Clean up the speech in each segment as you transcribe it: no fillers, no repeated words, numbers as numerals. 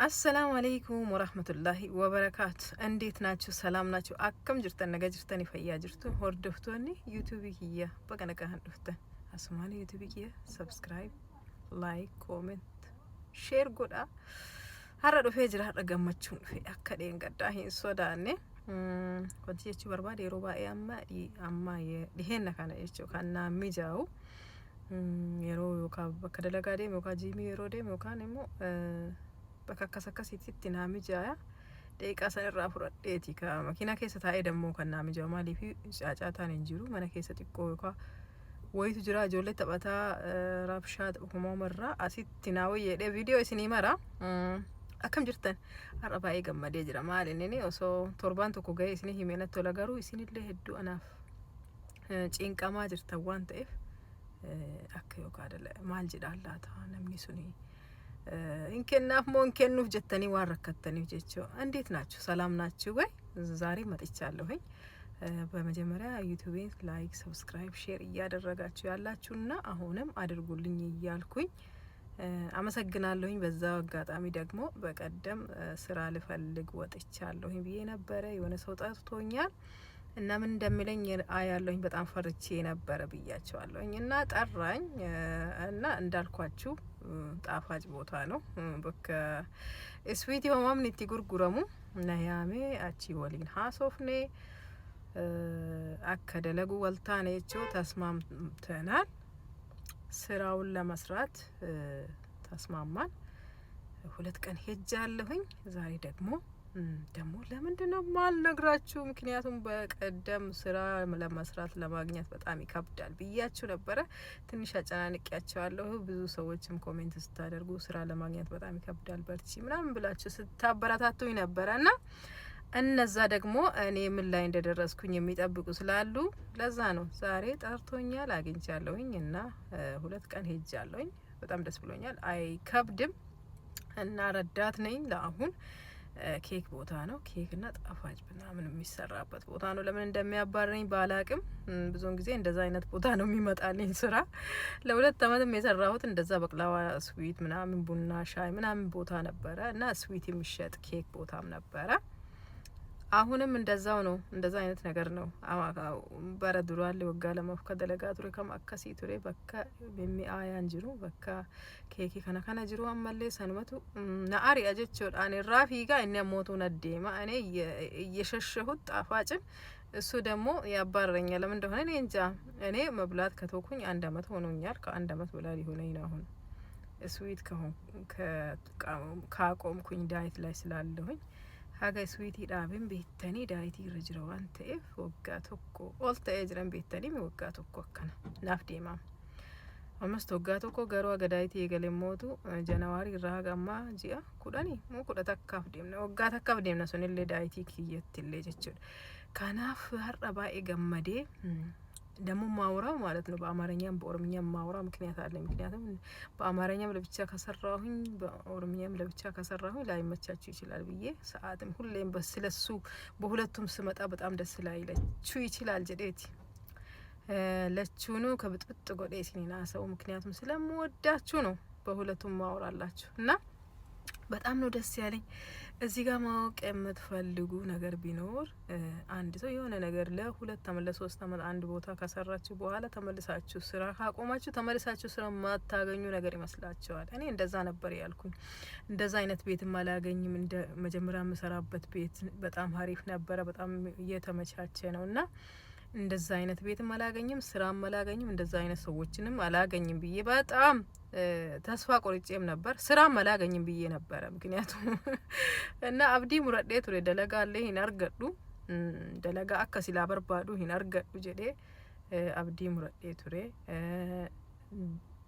አሰላሙ አለይኩም ወራህመቱላሂ ወበረካቱ። እንዴት ናችሁ? ሰላም ናችሁ? አከም ጅርተን ነገ ጅርተን ይፈያ ጅርቱ ሆርዶፍቶኒ ዩቲዩብ ኪያ በቀነቀህን ዱፍተን አስማኒ ዩቲዩብ ኪያ ሰብስክራይብ ላይክ ኮሜንት ሼር ጎዳ ሀረ ዱፌ ጅራ ደገመቹን ዱፌ አከዴን ገዳ ሂን ሶዳኔ ወንቲ ጀቹ በርባዴ የሮባ አማ የዲሄን ነካነ ጀቹ ካና ሚጃው የሮ ዮካ በከደለጋ ዴም ዮካ ጂሚ የሮ ዴም ዮካ ነሞ በከከሰከሲቲ ናሚጃያ ደቂቃ ሰነራ ፍረዴቲ ከመኪና ከሰ ታኤ ደሞ ከናሚጃው ማሊፊ ጫጫታን እንጂሩ መነ ከሰ ጥቆ ዮካ ወይቱ ጅራ ጆሌ ተባታ ራብሻ ሁሞ መራ አሲቲ ናው የደ ቪዲዮ እስኒ መራ አከም ጅርተን አረባይ ገመዴ ጅራ ማለኔ ኦሶ ቶርባን ተኮ ጋይ እስኒ ሂሜነት ተለጋሩ እስኒ ለሄዱ አናፍ ጪንቃማ ጅርተ ዋን ተኤፍ አከዮ ካደለ ማል ጅዳላታ ነምኒ ሱኒ እንከናፍ ሞንከኑፍ ጀተኒ ዋረከተኒ ጀቾ እንዴት ናችሁ? ሰላም ናችሁ ወይ? ዛሬ መጥቻለሁኝ። በመጀመሪያ ዩቲዩብን ላይክ ሰብስክራይብ ሼር እያደረጋችሁ ያላችሁና አሁንም አድርጉልኝ እያልኩኝ አመሰግናለሁኝ። በዛው አጋጣሚ ደግሞ በቀደም ስራ ልፈልግ ወጥቻለሁኝ ብዬ ነበረ። የሆነ ሰው ጠርቶኛል እና ምን እንደሚለኝ አያለሁኝ። በጣም ፈርቼ ነበረ ብያቸዋለሁኝ እና ጠራኝ እና እንዳልኳችሁ ጣፋጭ ቦታ ነው። በከ ስዊት ሆማም ንቲ ጉርጉረሙ ነያሜ አቺ ወሊን ሀሶፍኔ አከደለጉ ወልታኔ ቾ ተስማምተናል። ስራውን ለመስራት ተስማማን። 2 ቀን ሄጃለሁኝ። ዛሬ ደግሞ ለምንድነው ማልነግራችሁ? ምክንያቱም በቀደም ስራ ለመስራት ለማግኘት በጣም ይከብዳል ብያችሁ ነበረ። ትንሽ አጨናንቂያቸዋለሁ። ብዙ ሰዎችም ኮሜንት ስታደርጉ ስራ ለማግኘት በጣም ይከብዳል በርቺ ምናምን ብላችሁ ስታበረታቱኝ ነበረና እነዛ ደግሞ እኔ ምን ላይ እንደደረስኩኝ የሚጠብቁ ስላሉ ለዛ ነው ዛሬ ጠርቶኛል አግኝቻለሁኝ እና 2 ቀን ሄጃለሁኝ። በጣም ደስ ብሎኛል። አይከብድም እና ረዳት ነኝ ለአሁን። ኬክ ቦታ ነው። ኬክ እና ጣፋጭ ምናምን የሚሰራበት ቦታ ነው። ለምን እንደሚያባረኝ ባላቅም ብዙውን ጊዜ እንደዛ አይነት ቦታ ነው የሚመጣልኝ ስራ። ለ2 አመትም የሰራሁት እንደዛ በቅላዋ ስዊት ምናምን ቡና ሻይ ምናምን ቦታ ነበረ እና ስዊት የሚሸጥ ኬክ ቦታም ነበረ። አሁንም እንደዛው ነው። እንደዛ አይነት ነገር ነው። በረዱራል ወጋ ለማፍከ ደለጋ ቱሬ ከማከሲ ቱሬ በካ በሚአያን ጅሩ በካ ኬኪ ከነ ጅሩ አመሌ ሰንመቱ ናአሪ አጀቾ ዳኔ ራፊጋ እኛ ሞቱ ነዴማ እኔ እየሸሸሁት ጣፋጭን እሱ ደግሞ ያባረኛል። ለምን እንደሆነ እኔ እንጃ። እኔ መብላት ከተውኩኝ 1 አመት ሆኖኛል። ከ1 አመት በላይ ሊሆነኝ ነው አሁን ስዊት ካቆምኩኝ ዳይት ላይ ስላለሁኝ ሀጋ ስዊቲ ዳብን ቤተኒ ዳይቲ ረጅረዋን ተኤፍ ወጋ ቶኮ ኦልተ ኤጅረን ቤተኒ ወጋ ቶኮ አከና ናፍ ዴማ አምስት ወጋ ቶኮ ገሮ ገዳይቲ የገለሞቱ ጃንዋሪ ራጋማ ጂአ ኩዳኒ ሞ ኩዳ ተካፍ ዴምና ወጋ ተካፍ ዴምና ሶንሌ ዳይቲ ኪየትሌ ጀቹ ካናፍ ሀረባ ገመዴ ደሞ ማውራው ማለት ነው። በአማርኛም በኦሮምኛም ማውራው ምክንያት አለ። ምክንያቱም በአማርኛም ለብቻ ከሰራሁኝ በኦሮምኛም ለብቻ ከሰራሁኝ ላይመቻችሁ ይችላል ብዬ ሰዓትም ሁሌም በስለሱ በሁለቱም ስመጣ በጣም ደስ ላይላችሁ ይችላል። ጀዴቲ ለቹኑ ከብጥብጥ ጎዴ ሲኒና ሰው ምክንያቱም ስለምወዳችሁ ነው በሁለቱም ማውራላችሁ እና በጣም ነው ደስ ያለኝ። እዚህ ጋር ማወቅ የምትፈልጉ ነገር ቢኖር አንድ ሰው የሆነ ነገር ለ2 አመት ለ3 አመት አንድ ቦታ ከሰራችሁ በኋላ ተመልሳችሁ ስራ ካቆማችሁ ተመልሳችሁ ስራ ማታገኙ ነገር ይመስላችኋል። እኔ እንደዛ ነበር ያልኩኝ። እንደዛ አይነት ቤት ማላገኝም። እንደ መጀመሪያ መሰራበት ቤት በጣም አሪፍ ነበረ። በጣም እየተመቻቸ ነውና እንደዛ አይነት ቤትም አላገኝም፣ ስራም አላገኝም፣ እንደዛ አይነት ሰዎችንም አላገኝም ብዬ በጣም ተስፋ ቆርጬም ነበር። ስራም አላገኝም ብዬ ነበር። ምክንያቱም እና አብዲ ሙረዴ ቱሬ ደለጋ አለ ይናርገዱ ደለጋ አከሲላ በርባዱ ይናርገዱ ጀዴ አብዲ ሙረዴ ቱሬ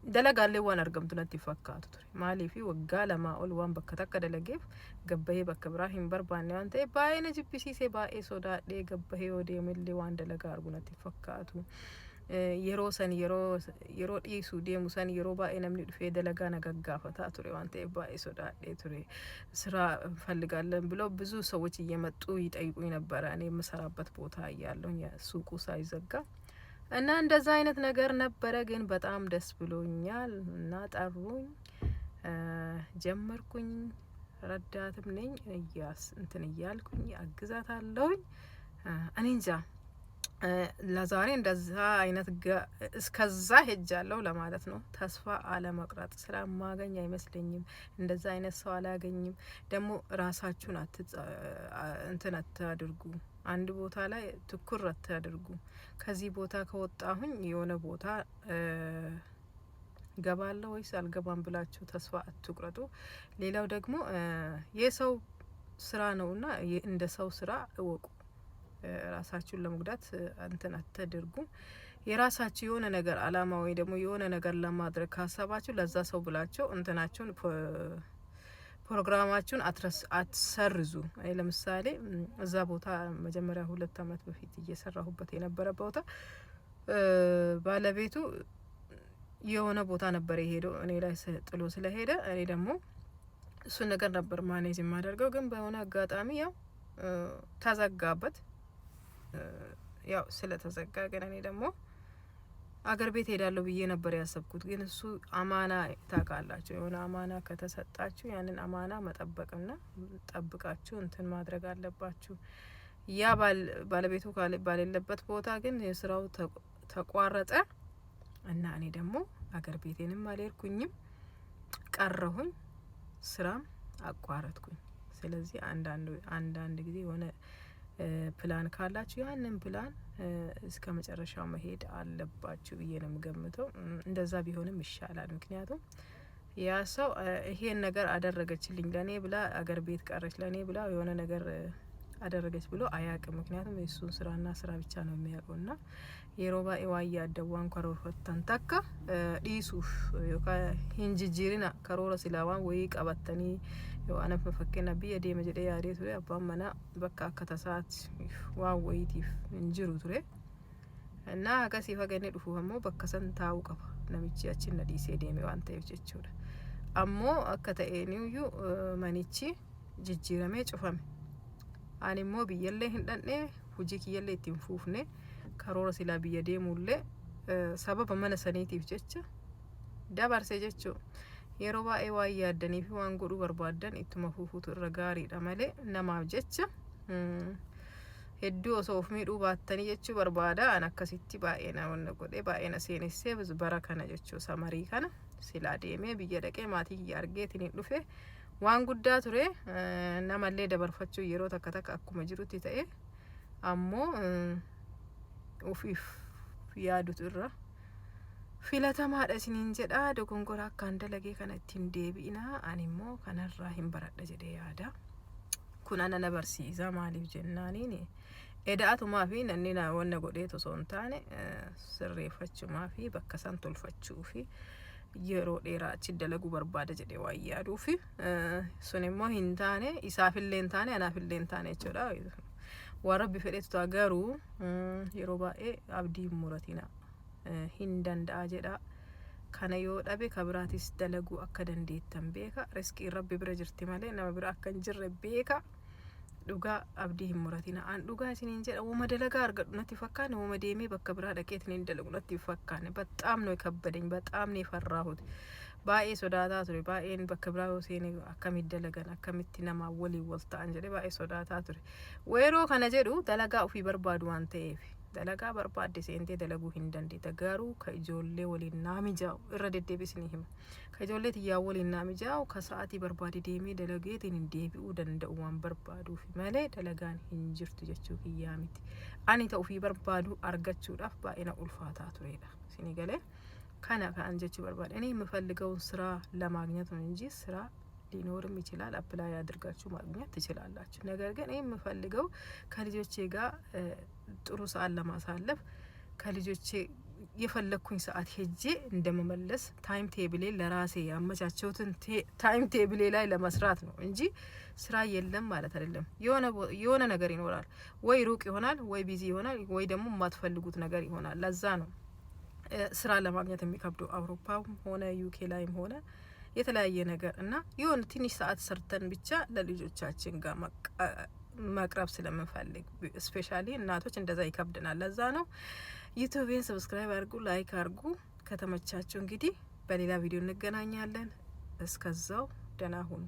ደለጋ አለ ዋን አርገምቱ ነቲ ፈካቱ ቱሬ ማሊፊ ወጋ ለማ ኦል ዋን በከተከ ደለጌፍ ገበሄ በከብራሂም በርባኔ ዋንተ ባይነ ጂፒሲሴ ባኤ ሶዳ ዴ ገበሄ ወደ ምሊ ዋን ደለጋ አርጉ ነቲ ፈካቱ የሮ ሰን የሮ ዲሱ ዴሙ ሰን የሮ ባኤ ነምኒ ዱፌ ደለጋ ነገጋፈታ ቱሬ ዋንተ ባኤ ሶዳ ዴ ቱሬ ስራ ፈልጋለን ብሎ ብዙ ሰዎች እየመጡ ይጠይቁኝ ነበር። እኔ የምሰራበት ቦታ እያለሁ ሱቁ ሳይዘጋ እና እንደዛ አይነት ነገር ነበረ። ግን በጣም ደስ ብሎኛል እና ጠሩኝ ጀመርኩኝ ረዳትም ነኝ እንትን እያልኩኝ አግዛታለሁኝ። እኔ እንጃ ለዛሬ እንደዛ አይነት እስከዛ ሄጃለሁ ለማለት ነው። ተስፋ አለመቁረጥ ስለማገኝ አይመስለኝም። እንደዛ አይነት ሰው አላገኝም። ደግሞ ራሳችሁን እንትን አታድርጉ። አንድ ቦታ ላይ ትኩር አታድርጉ። ከዚህ ቦታ ከወጣሁኝ የሆነ ቦታ ገባለሁ ወይስ አልገባም ብላችሁ ተስፋ አትቁረጡ። ሌላው ደግሞ የሰው ስራ ነውና እንደ ሰው ስራ እወቁ። ራሳችሁን ለመጉዳት እንትን አትድርጉ። የራሳችሁ የሆነ ነገር አላማ ወይ ደግሞ የሆነ ነገር ለማድረግ ካሰባችሁ ለዛ ሰው ብላችሁ እንትናችሁን ፕሮግራማችሁን አትሰርዙ። ለምሳሌ እዛ ቦታ መጀመሪያ 2 አመት በፊት እየሰራሁበት የነበረ ቦታ ባለቤቱ የሆነ ቦታ ነበር የሄደው እኔ ላይ ጥሎ ስለሄደ እኔ ደግሞ እሱን ነገር ነበር ማኔጅ የማደርገው። ግን በሆነ አጋጣሚ ያው ተዘጋበት። ያው ስለተዘጋ ግን እኔ ደግሞ አገር ቤት ሄዳለሁ ብዬ ነበር ያሰብኩት። ግን እሱ አማና ታውቃላችሁ፣ የሆነ አማና ከተሰጣችሁ ያንን አማና መጠበቅና ጠብቃችሁ እንትን ማድረግ አለባችሁ። ያ ባለቤቱ ባሌለበት ቦታ ግን የስራው ተቋረጠ እና እኔ ደግሞ አገር ቤቴንም አልሄድኩኝም፣ ቀረሁኝ፣ ስራም አቋረጥኩኝ። ስለዚህ አንዳንድ ጊዜ የሆነ ፕላን ካላችሁ ያንን ፕላን እስከ መጨረሻው መሄድ አለባችሁ ብዬ ነው የምገምተው። እንደዛ ቢሆንም ይሻላል። ምክንያቱም ያ ሰው ይሄን ነገር አደረገችልኝ ለኔ ብላ አገር ቤት ቀረች፣ ለኔ ብላ የሆነ ነገር አደረገች ብሎ አያቅም። ምክንያቱም የሱን ስራና ስራ ብቻ ነው የሚያውቀውና የሮባ ኤዋያ አደዋን ከሮፈታን ታካ ዲሱፍ ዮካ ሂንጂጂሪና ከሮራ ሲላዋን ወይ ቀበተኒ የዋነ ፈፈከና ቢየ ዴመ ጀደ ያዴ ቱሬ አባመና በቃ ከተሳት ዋወይቲፍ እንጅሩ ቱሬ እና አከሲ ፈገኔ ዱፉ ሞ በከሰን ታው ቀባ ነምቺያችን ነዲሴ ዴሜ ዋንተ ይችቹ አሞ አከተኤኒዩ ማኒቺ ጅጅረሜ ጩፈሜ አኒሞ ቢየለ ህንደኔ ሁጂ ኪየለ ኢቲንፉፍኔ ከሮራ ሲላ ቢየ ዴሙለ ሰበብ መነሰኔቲፍ ጀቻ ዳባርሴ ጀቹ የሮባ ኤዋይ ያደኒ ፊ ዋን ጎዱ በርባደን ኢቱማ ፉፉቱ ረጋሪዳ ማለ ነማፍ ጀቻ ሄዱ ኦሶፍ ሚዱ ባተኒ ጀቹ በርባዳ አናከሲቲ ባኤና ወነ ጎዴ ባኤና ሴኔሴ ብዙ በረከነ ጀቹ ሰመሪ ከነ ሲላ ዴሜ ቢየ ደቄ ማቲ ያርጌት ኒ ዱፌ ዋን ጉዳ ቱሬ ነማሌ ደበርፈቹ የሮ ተከተከ አኩመ ጅሩት ይተኤ አሞ ኡፊፍ ያዱት እራ ፊለተማadha isiniin jedha dogongoraa akkaan dalagee kana ittiin deebi'ina animmoo kanarraa hin baradha jedhee yaada. Kun ana na barsiisa maaliif jennaaniin eda'atumaa fi nanni wanna godheetu osoo hin taane sirreeffachumaa fi bakka san tolfachuu fi yeroo dheeraa achi dalaguu barbaada jedhee waan yaaduu fi sun immoo hin taane isaafillee hin taane anaafillee hin taane jechuudha. Warabbi fedhetu garuu yeroo baay'ee abdii hin muratina. hin danda'a jedha. Kana yoo dhabe kabiraatis dalaguu akka dandeettan beeka. Riskii rabbi bira jirti malee nama bira akka hin jirre beeka. Dhugaa abdii hin muratina. An dhugaa isiniin jedha wama dalagaa argadhu natti fakkaane wama deemee bakka biraa dhaqeetiin hin dalagu natti fakkaane. Baxaam ነው የከበደኝ በጣም ነው የፈራሁት baay'ee sodaataa ture baay'een bakka biraa yoo seene akkamitti dalagan akkamitti nama waliin wal ta'an jedhee baay'ee sodaataa ture. Weeroo kana jedhu dalagaa ofii barbaadu waan ta'eef dalagaa barbaadde seentee dalaguu hin dandeetta. Garuu ka ijoollee waliin naamijaa'u irra deddeebisni hima. Ka ijoollee xiyyaa waliin naamijaa'u ka sa'aatii barbaade deemee dalageetiin hin deebi'uu danda'u waan barbaaduuf malee dalagaan hin jirtu jechuu kiyyaa miti. Ani ta'u ofii barbaadu argachuudhaaf baay'ee na ulfaataa turedha. Isin galee kana kan ጀችው በርባድ እኔ የምፈልገው ስራ ለማግኘት ነው እንጂ ስራ ሊኖርም ይችላል አፕላይ አድርጋችሁ ማግኘት ትችላላችሁ። ነገር ግን እኔ የምፈልገው ከልጆቼ ጋር ጥሩ ሰዓት ለማሳለፍ ከልጆቼ የፈለኩኝ ሰዓት ሄጄ እንደመመለስ ታይም ቴብሌ ለራሴ ያመቻቸውትን ታይም ቴብሌ ላይ ለመስራት ነው እንጂ ስራ የለም ማለት አይደለም። የሆነ ነገር ይኖራል ወይ ሩቅ ይሆናል ወይ ቢዚ ይሆናል ወይ ደግሞ የማትፈልጉት ነገር ይሆናል። ለዛ ነው ስራ ለማግኘት የሚከብዱ አውሮፓም ሆነ ዩኬ ላይም ሆነ የተለያየ ነገር እና የሆነ ትንሽ ሰዓት ሰርተን ብቻ ለልጆቻችን ጋር መቅረብ ስለምንፈልግ ስፔሻሊ እናቶች እንደዛ ይከብደናል። ለዛ ነው ዩቲዩብን ሰብስክራይብ አድርጉ፣ ላይክ አድርጉ። ከተመቻችሁ እንግዲህ በሌላ ቪዲዮ እንገናኛለን። እስከዛው ደህና ሁኑ።